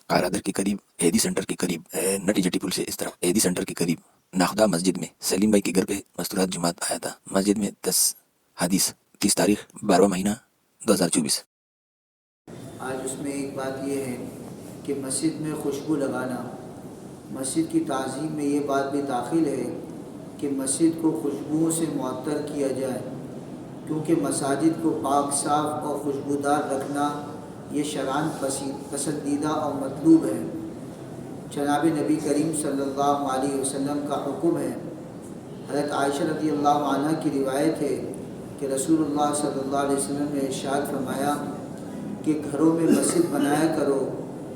قائرادر کے قریب ایدی سینٹر کے قریب نٹی جٹی پل سے اس طرف ایدی سینٹر کے قریب ناخدا مسجد میں سلیم بھائی کے گھر پہ مستورات جماعت آیا تھا۔ مسجد میں 10 حدیث 30 تاریخ 12واں مہینہ 2024۔ آج اس میں ایک بات یہ ہے کہ مسجد میں خوشبو لگانا، مسجد کی تعظیم میں یہ بات بھی داخل ہے کہ مسجد کو خوشبوؤں سے معطر کیا جائے، کیونکہ مساجد کو پاک صاف اور خوشبودار رکھنا یہ شرعاً پسندیدہ اور مطلوب ہے۔ جناب نبی کریم صلی اللہ علیہ وسلم کا حکم ہے۔ حضرت عائشہ رضی اللہ عنہ کی روایت ہے کہ رسول اللہ صلی اللہ علیہ وسلم نے ارشاد فرمایا کہ گھروں میں مسجد بنایا کرو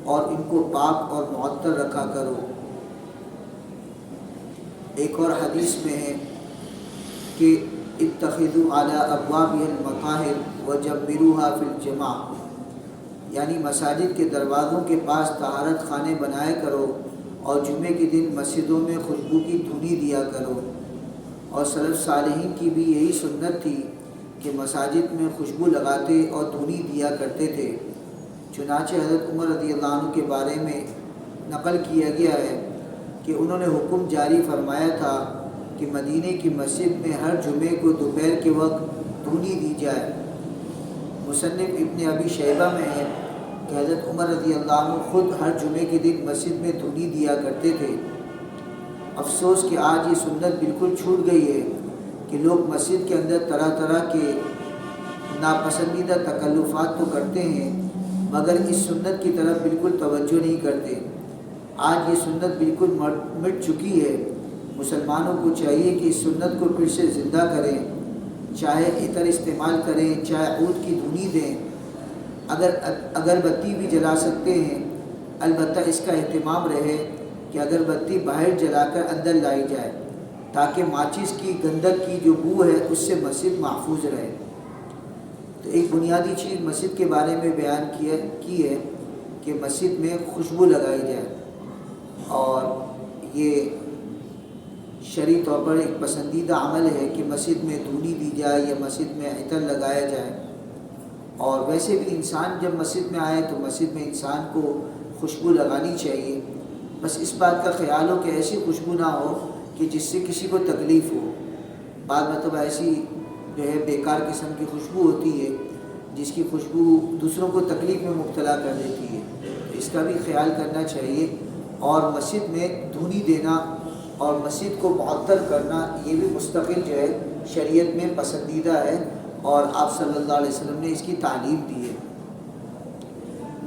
اور ان کو پاک اور معطر رکھا کرو۔ ایک اور حدیث میں ہے کہ اتخذوا علی ابوابها المطاہر وجمروها فی الجماع، یعنی مساجد کے دروازوں کے پاس طہارت خانے بنایا کرو اور جمعے کے دن مسجدوں میں خوشبو کی دھنی دیا کرو۔ اور سلف صالحین کی بھی یہی سنت تھی کہ مساجد میں خوشبو لگاتے اور دھنی دیا کرتے تھے۔ چنانچہ حضرت عمر رضی اللہ عنہ کے بارے میں نقل کیا گیا ہے کہ انہوں نے حکم جاری فرمایا تھا کہ مدینے کی مسجد میں ہر جمعے کو دوپہر کے وقت دھنی دی جائے۔ مصنف ابن ابی شیبہ میں ہے کہ حضرت عمر رضی اللہ عنہ خود ہر جمعے کے دن مسجد میں دھنی دیا کرتے تھے۔ افسوس کہ آج یہ سنت بالکل چھوٹ گئی ہے کہ لوگ مسجد کے اندر طرح طرح کے ناپسندیدہ تکلفات تو کرتے ہیں مگر اس سنت کی طرف بالکل توجہ نہیں کرتے۔ آج یہ سنت بالکل مٹ چکی ہے۔ مسلمانوں کو چاہیے کہ اس سنت کو پھر سے زندہ کریں، چاہے عطر استعمال کریں، چاہے عود کی دھنی دیں، اگربتی بھی جلا سکتے ہیں۔ البتہ اس کا اہتمام رہے کہ اگربتی باہر جلا کر اندر لائی جائے تاکہ ماچس کی گندک کی جو بو ہے اس سے مسجد محفوظ رہے۔ تو ایک بنیادی چیز مسجد کے بارے میں بیان کی ہے کہ مسجد میں خوشبو لگائی جائے، اور یہ شرعی طور پر ایک پسندیدہ عمل ہے کہ مسجد میں دھنی دی جائے یا مسجد میں عطر لگایا جائے۔ اور ویسے بھی انسان جب مسجد میں آئے تو مسجد میں انسان کو خوشبو لگانی چاہیے، بس اس بات کا خیال ہو کہ ایسی خوشبو نہ ہو کہ جس سے کسی کو تکلیف ہو۔ بعض مرتبہ ایسی جو ہے بیکار قسم کی خوشبو ہوتی ہے جس کی خوشبو دوسروں کو تکلیف میں مبتلا کر دیتی ہے، تو اس کا بھی خیال کرنا چاہیے۔ اور مسجد میں دھنی دینا اور مسجد کو معطر کرنا یہ بھی مستقل جو ہے شریعت میں پسندیدہ ہے، اور آپ صلی اللہ علیہ وسلم نے اس کی تعلیم دی ہے۔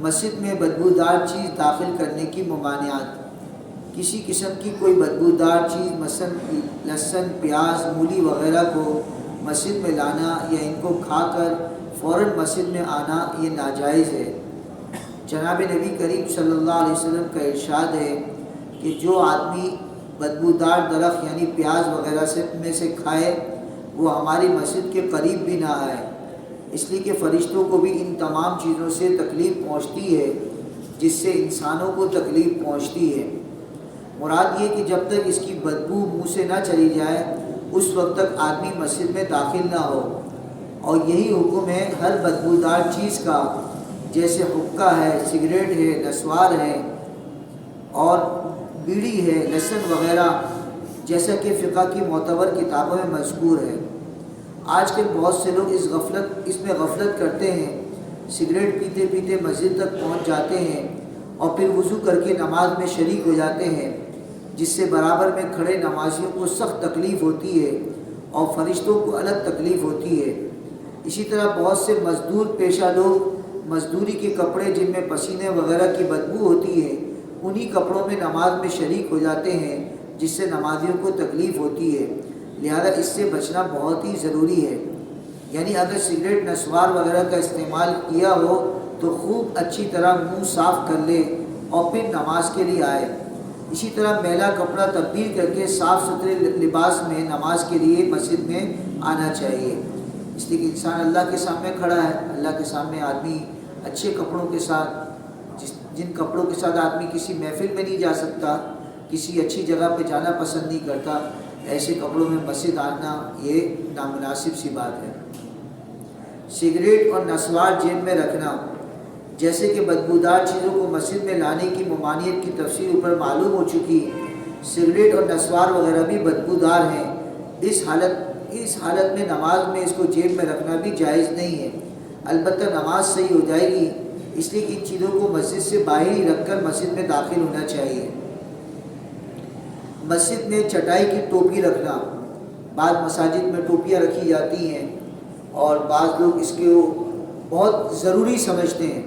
مسجد میں بدبودار چیز داخل کرنے کی ممانعات۔ کسی قسم کی کوئی بدبودار چیز مثلا لہسن، پیاز، مولی وغیرہ کو مسجد میں لانا یا ان کو کھا کر فوراً مسجد میں آنا یہ ناجائز ہے۔ جناب نبی کریم صلی اللہ علیہ وسلم کا ارشاد ہے کہ جو آدمی بدبودار درخت یعنی پیاز وغیرہ میں سے کھائے وہ ہماری مسجد کے قریب بھی نہ آئے، اس لیے کہ فرشتوں کو بھی ان تمام چیزوں سے تکلیف پہنچتی ہے جس سے انسانوں کو تکلیف پہنچتی ہے۔ مراد یہ کہ جب تک اس کی بدبو منہ سے نہ چلی جائے اس وقت تک آدمی مسجد میں داخل نہ ہو۔ اور یہی حکم ہے ہر بدبودار چیز کا، جیسے حقہ ہے، سگریٹ ہے، نسوار ہے اور بیڑی ہے، لہسن وغیرہ، جیسا کہ فقہ کی معتبر کتابوں میں مذکور ہے۔ آج کل بہت سے لوگ اس میں غفلت کرتے ہیں، سگریٹ پیتے پیتے مسجد تک پہنچ جاتے ہیں اور پھر وضو کر کے نماز میں شریک ہو جاتے ہیں، جس سے برابر میں کھڑے نمازیوں کو سخت تکلیف ہوتی ہے اور فرشتوں کو الگ تکلیف ہوتی ہے۔ اسی طرح بہت سے مزدور پیشہ لوگ مزدوری کے کپڑے جن میں پسینے وغیرہ کی بدبو ہوتی ہے انہی کپڑوں میں نماز میں شریک ہو جاتے ہیں، جس سے نمازیوں کو تکلیف ہوتی ہے۔ لہذا اس سے بچنا بہت ہی ضروری ہے۔ یعنی اگر سگریٹ، نسوار وغیرہ کا استعمال کیا ہو تو خوب اچھی طرح منہ صاف کر لے اور پھر نماز کے لیے آئے۔ اسی طرح میلا کپڑا تبدیل کر کے صاف ستھرے لباس میں نماز کے لیے مسجد میں آنا چاہیے، اس لیے کہ انسان اللہ کے سامنے کھڑا ہے۔ اللہ کے سامنے آدمی اچھے کپڑوں کے ساتھ، جن کپڑوں کے ساتھ آدمی کسی محفل میں نہیں جا سکتا، کسی اچھی جگہ پہ جانا پسند نہیں کرتا، ایسے کپڑوں میں مسجد آنا یہ نامناسب سی بات ہے۔ سگریٹ اور نسوار جیب میں رکھنا۔ جیسے کہ بدبودار چیزوں کو مسجد میں لانے کی ممانعت کی تفصیل اوپر معلوم ہو چکی، سگریٹ اور نسوار وغیرہ بھی بدبودار ہیں۔ اس حالت میں نماز میں اس کو جیب میں رکھنا بھی جائز نہیں ہے، البتہ نماز صحیح ہو جائے گی، اس لیے کہ ان چیزوں کو مسجد سے باہر ہی رکھ کر مسجد میں داخل ہونا چاہیے۔ مسجد میں چٹائی کی ٹوپی رکھنا، بعض مساجد میں ٹوپیاں رکھی جاتی ہیں اور بعض لوگ اس کو بہت ضروری سمجھتے ہیں،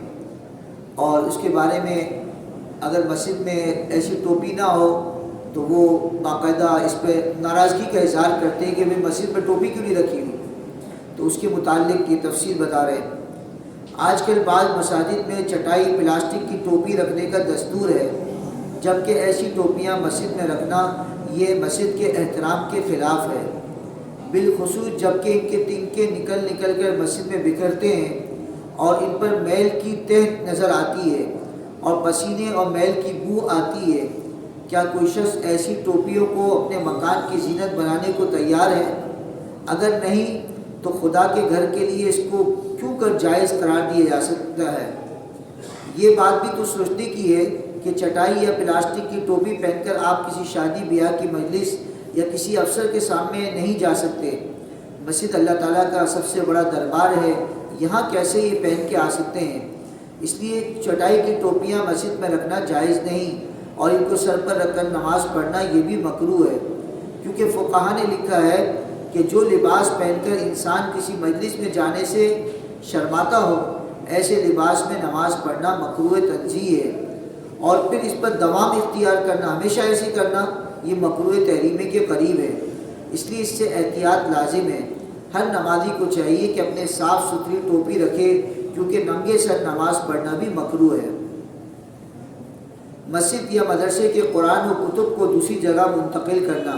اور اس کے بارے میں اگر مسجد میں ایسی ٹوپی نہ ہو تو وہ باقاعدہ اس پہ ناراضگی کا اظہار کرتے ہیں کہ میں مسجد میں ٹوپی کیوں نہیں رکھی ہوئی، تو اس کے متعلق یہ تفصیل بتا رہے ہیں۔ آج کل بعض مساجد میں چٹائی پلاسٹک کی ٹوپی رکھنے کا دستور ہے، جبکہ ایسی ٹوپیاں مسجد میں رکھنا یہ مسجد کے احترام کے خلاف ہے، بالخصوص جبکہ ان کے تنکے نکل کر مسجد میں بکھرتے ہیں اور ان پر میل کی تہ نظر آتی ہے اور پسینے اور میل کی بو آتی ہے۔ کیا کوئی شخص ایسی ٹوپیوں کو اپنے مکان کی زینت بنانے کو تیار ہے؟ اگر نہیں تو خدا کے گھر کے لیے اس کو کیوں کر جائز قرار دیا جا سکتا ہے؟ یہ بات بھی تو سوچنے کی ہے کہ چٹائی یا پلاسٹک کی ٹوپی پہن کر آپ کسی شادی بیاہ کی مجلس یا کسی افسر کے سامنے نہیں جا سکتے۔ مسجد اللہ تعالیٰ کا سب سے بڑا دربار ہے، یہاں کیسے یہ پہن کے آ سکتے ہیں؟ اس لیے چٹائی کی ٹوپیاں مسجد میں رکھنا جائز نہیں، اور ان کو سر پر رکھ کر نماز پڑھنا یہ بھی مکروہ ہے، کیونکہ فقہا نے لکھا ہے کہ جو لباس پہن کر انسان کسی مجلس میں جانے سے شرماتا ہو، ایسے لباس میں نماز پڑھنا مکروہ تنزیہ ہے، اور پھر اس پر دوام اختیار کرنا، ہمیشہ ایسے کرنا، یہ مکروہ تحریمے کے قریب ہے۔ اس لیے اس سے احتیاط لازم ہے۔ ہر نمازی کو چاہیے کہ اپنے صاف ستھری ٹوپی رکھے، کیونکہ ننگے سر نماز پڑھنا بھی مکروہ ہے۔ مسجد یا مدرسے کے قرآن و کتب کو دوسری جگہ منتقل کرنا،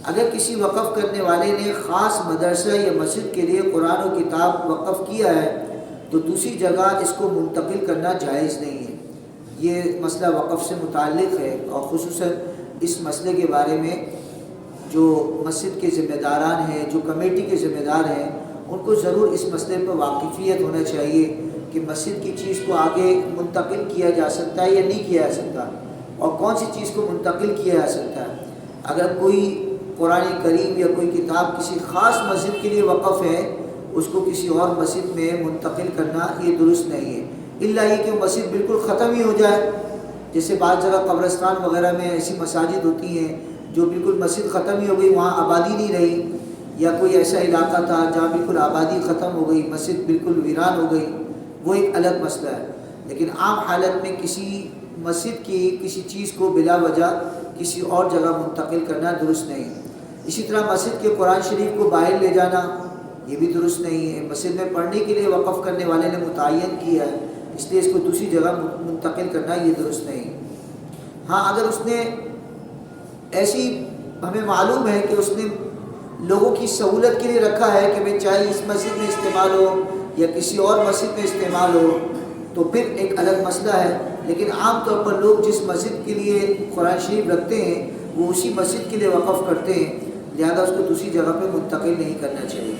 اگر کسی وقف کرنے والے نے خاص مدرسہ یا مسجد کے لیے قرآن و کتاب وقف کیا ہے تو دوسری جگہ اس کو منتقل کرنا جائز نہیں ہے۔ یہ مسئلہ وقف سے متعلق ہے، اور خصوصاً اس مسئلے کے بارے میں جو مسجد کے ذمہ داران ہیں، جو کمیٹی کے ذمہ دار ہیں، ان کو ضرور اس مسئلے پر واقفیت ہونا چاہیے کہ مسجد کی چیز کو آگے منتقل کیا جا سکتا ہے یا نہیں کیا جا سکتا، اور کون سی چیز کو منتقل کیا جا سکتا ہے۔ اگر کوئی قرآن کریم یا کوئی کتاب کسی خاص مسجد کے لیے وقف ہے، اس کو کسی اور مسجد میں منتقل کرنا یہ درست نہیں ہے، الا یہ کہ مسجد بالکل ختم ہی ہو جائے۔ جیسے بعض جگہ قبرستان وغیرہ میں ایسی مساجد ہوتی ہیں جو بالکل مسجد ختم ہی ہو گئی، وہاں آبادی نہیں رہی، یا کوئی ایسا علاقہ تھا جہاں بالکل آبادی ختم ہو گئی، مسجد بالکل ویران ہو گئی، وہ ایک الگ مسئلہ ہے۔ لیکن عام حالت میں کسی مسجد کی کسی چیز کو بلا وجہ کسی اور جگہ منتقل کرنا درست نہیں۔ اسی طرح مسجد کے قرآن شریف کو باہر لے جانا یہ بھی درست نہیں ہے۔ مسجد میں پڑھنے کے لیے وقف کرنے والے نے متعین کیا ہے، اس لیے اس کو دوسری جگہ منتقل کرنا یہ درست نہیں۔ ہاں، اگر اس نے ایسی ہمیں معلوم ہے کہ اس نے لوگوں کی سہولت کے لیے رکھا ہے کہ بھائی چاہے اس مسجد میں استعمال ہو یا کسی اور مسجد میں استعمال ہو، تو پھر ایک الگ مسئلہ ہے۔ لیکن عام طور پر لوگ جس مسجد کے لیے قرآن شریف رکھتے ہیں وہ اسی مسجد کے لیے وقف کرتے ہیں، لہذا اس کو دوسری جگہ پہ منتقل نہیں کرنا چاہیے۔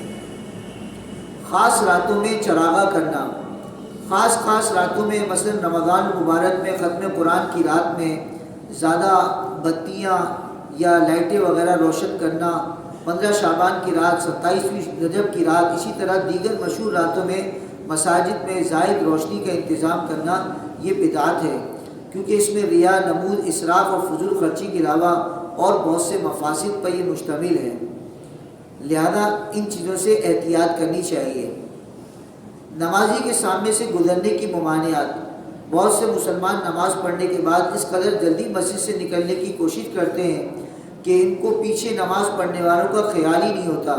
خاص راتوں میں چراغاں کرنا، خاص راتوں میں مثلا رمضان مبارک میں ختم قرآن کی رات میں زیادہ بتیاں یا لائٹیں وغیرہ روشن کرنا، 15 شعبان کی رات، 27 رجب کی رات، اسی طرح دیگر مشہور راتوں میں مساجد میں زائد روشنی کا انتظام کرنا یہ بدعت ہے، کیونکہ اس میں ریا، نمود، اسراف اور فضول خرچی کے علاوہ اور بہت سے مفاسد پر یہ مشتمل ہے، لہذا ان چیزوں سے احتیاط کرنی چاہیے۔ نمازی کے سامنے سے گزرنے کی ممانعت، بہت سے مسلمان نماز پڑھنے کے بعد اس قدر جلدی مسجد سے نکلنے کی کوشش کرتے ہیں کہ ان کو پیچھے نماز پڑھنے والوں کا خیال ہی نہیں ہوتا،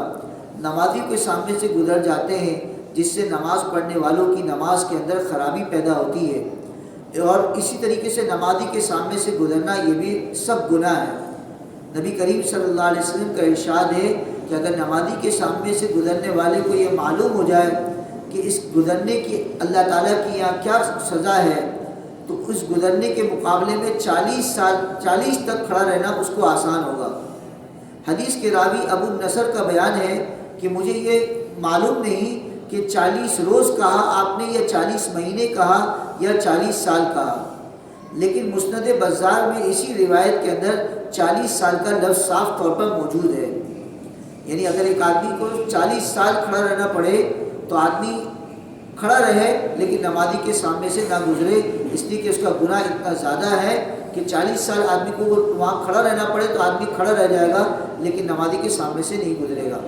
نمازی کے سامنے سے گزر جاتے ہیں، جس سے نماز پڑھنے والوں کی نماز کے اندر خرابی پیدا ہوتی ہے، اور اسی طریقے سے نمازی کے سامنے سے گزرنا یہ بھی سب گناہ ہے۔ نبی کریم صلی اللہ علیہ وسلم کا ارشاد ہے کہ اگر نمازی کے سامنے سے گزرنے والے کو یہ معلوم ہو جائے کہ اس گزرنے کی اللہ تعالیٰ کی یہاں کیا سزا ہے، تو اس گزرنے کے مقابلے میں 40 تک کھڑا رہنا اس کو آسان ہوگا۔ حدیث کے راوی ابو النصر کا بیان ہے کہ مجھے یہ معلوم نہیں کہ 40 روز کہا آپ نے یا 40 مہینے کہا یا 40 سال کہا، لیکن مسند بزار میں اسی روایت کے اندر 40 سال کا لفظ صاف طور پر موجود ہے۔ یعنی اگر ایک آدمی کو 40 سال کھڑا رہنا پڑے تو آدمی کھڑا رہے لیکن نمازی کے سامنے سے نہ گزرے، اس لیے کہ اس کا گناہ اتنا زیادہ ہے کہ 40 سال آدمی کو وہاں کھڑا رہنا پڑے تو آدمی کھڑا رہ جائے گا لیکن نمازی کے سامنے سے نہیں گزرے گا۔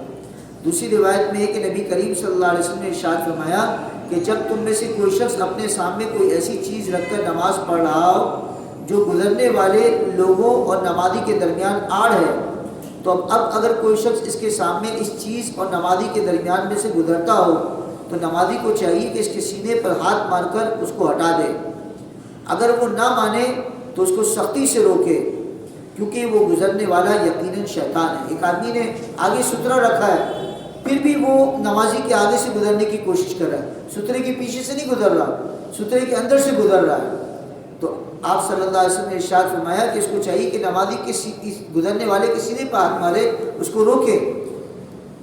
دوسری روایت میں ہے کہ نبی کریم صلی اللہ علیہ وسلم نے ارشاد فرمایا کہ جب تم میں سے کوئی شخص اپنے سامنے کوئی ایسی چیز رکھ کر نماز پڑھ رہا ہو جو گزرنے والے لوگوں اور نمازی کے درمیان آڑ ہے، تو اب اگر کوئی شخص اس کے سامنے اس چیز اور نمازی کے درمیان میں سے گزرتا ہو تو نمازی کو چاہیے کہ اس کے سینے پر ہاتھ مار کر اس کو ہٹا دے۔ اگر وہ نہ مانے تو اس کو سختی سے روکے، کیونکہ وہ گزرنے والا یقیناً شیطان ہے۔ ایک آدمی نے آگے سترہ رکھا ہے پھر بھی وہ نمازی کے آگے سے گزرنے کی کوشش کر رہا ہے، سترے کے پیچھے سے نہیں گزر رہا، سترے کے اندر سے گزر رہا ہے، تو آپ صلی اللہ علیہ وسلم نے ارشاد فرمایا کہ اس کو چاہیے کہ نمازی کے گزرنے والے کے سینے پر ہاتھ مارے، اس کو روکے،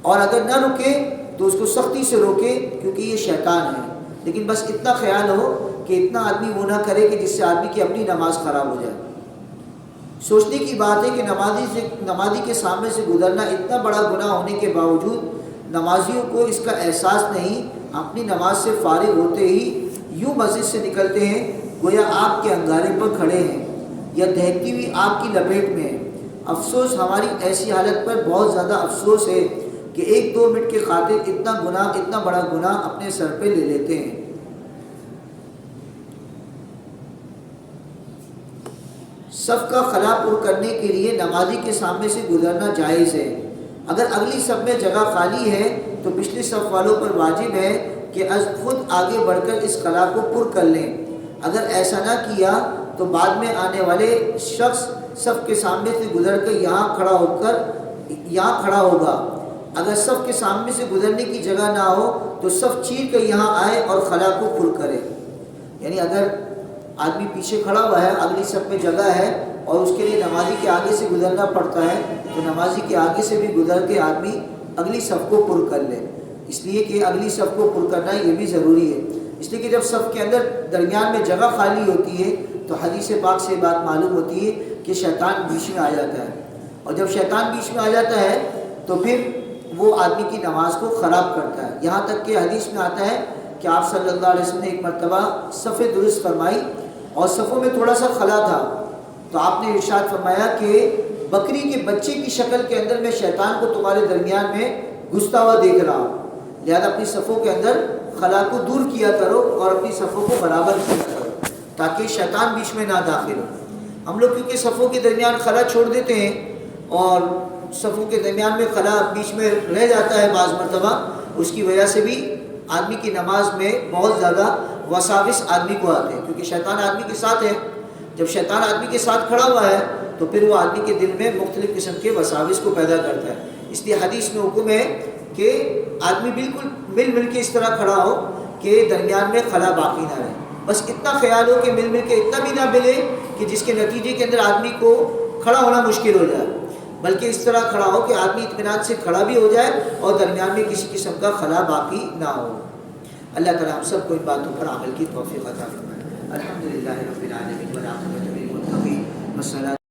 اور اگر نہ روکے تو اس کو سختی سے روکے کیونکہ یہ شیطان ہے۔ لیکن بس اتنا خیال ہو کہ اتنا آدمی وہ نہ کرے کہ جس سے آدمی کی اپنی نماز خراب ہو جائے۔ سوچنے کی بات ہے کہ نمازی کے سامنے سے گزرنا اتنا بڑا گناہ ہونے کے باوجود نمازیوں کو اس کا احساس نہیں، اپنی نماز سے فارغ ہوتے ہی یوں مسجد سے نکلتے ہیں گویا آگ کے انگارے پر کھڑے ہیں یا دہتی ہوئی آگ کی لپیٹ میں ہیں۔ افسوس، ہماری ایسی حالت پر بہت زیادہ افسوس ہے کہ 1-2 منٹ کے خاطر اتنا بڑا گناہ اپنے سر پہ لے لیتے ہیں۔ صف کا خلا پر کرنے کے لیے نمازی کے سامنے سے گزرنا جائز ہے۔ اگر اگلی صف میں جگہ خالی ہے تو پچھلی صف والوں پر واجب ہے کہ از خود آگے بڑھ کر اس خلا کو پر کر لیں۔ اگر ایسا نہ کیا تو بعد میں آنے والے شخص صف کے سامنے سے گزر کر یہاں کھڑا ہوگا۔ اگر صف کے سامنے سے گزرنے کی جگہ نہ ہو تو صف چیر کر یہاں آئے اور خلا کو پر کرے۔ یعنی اگر آدمی پیچھے کھڑا ہوا ہے، اگلی صف میں جگہ ہے اور اس کے لیے نمازی کے آگے سے گزرنا پڑتا ہے تو نمازی کے آگے سے بھی گزر کے آدمی اگلی صف کو پر کر لے، اس لیے کہ اگلی صف کو پر کرنا یہ بھی ضروری ہے۔ اس لیے کہ جب صف کے اندر درمیان میں جگہ خالی ہوتی ہے تو حدیث پاک سے بات معلوم ہوتی ہے کہ شیطان بیچ میں آ جاتا ہے، اور جب شیطان بیچ میں آ جاتا ہے تو پھر وہ آدمی کی نماز کو خراب کرتا ہے۔ یہاں تک کہ حدیث میں آتا ہے کہ آپ صلی اللہ علیہ وسلم نے ایک مرتبہ صف درست فرمائی اور صفوں میں تھوڑا سا خلا تھا، تو آپ نے ارشاد فرمایا کہ بکری کے بچے کی شکل کے اندر میں شیطان کو تمہارے درمیان میں گھستا ہوا دیکھ رہا ہوں، لہذا اپنی صفوں کے اندر خلا کو دور کیا کرو اور اپنی صفوں کو برابر کیا کرو تاکہ شیطان بیچ میں نہ داخل ہو۔ ہم لوگ کیونکہ صفوں کے درمیان خلا چھوڑ دیتے ہیں اور صفوں کے درمیان میں خلا بیچ میں رہ جاتا ہے بعض مرتبہ، اس کی وجہ سے بھی آدمی کی نماز میں بہت زیادہ وساوس آدمی کو آتے ہیں، کیونکہ شیطان آدمی کے ساتھ ہے۔ جب شیطان آدمی کے ساتھ کھڑا ہوا ہے تو پھر وہ آدمی کے دل میں مختلف قسم کے وساوس کو پیدا کرتا ہے۔ اس لیے حدیث میں حکم ہے کہ آدمی بالکل مل کے اس طرح کھڑا ہو کہ درمیان میں خلا باقی نہ رہے۔ بس اتنا خیال ہو کہ مل کے اتنا بھی نہ ملے کہ جس کے نتیجے کے اندر آدمی کو کھڑا ہونا مشکل ہو جائے، بلکہ اس طرح کھڑا ہو کہ آدمی اطمینان سے کھڑا بھی ہو جائے اور درمیان میں کسی قسم کا خلا باقی نہ ہو۔ اللہ تعالیٰ ہم سب کو ان باتوں پر عمل کی توفیق عطا فرمائے۔ الحمدللہ رب العالمین والعاقبۃ للمتقین والصلاۃ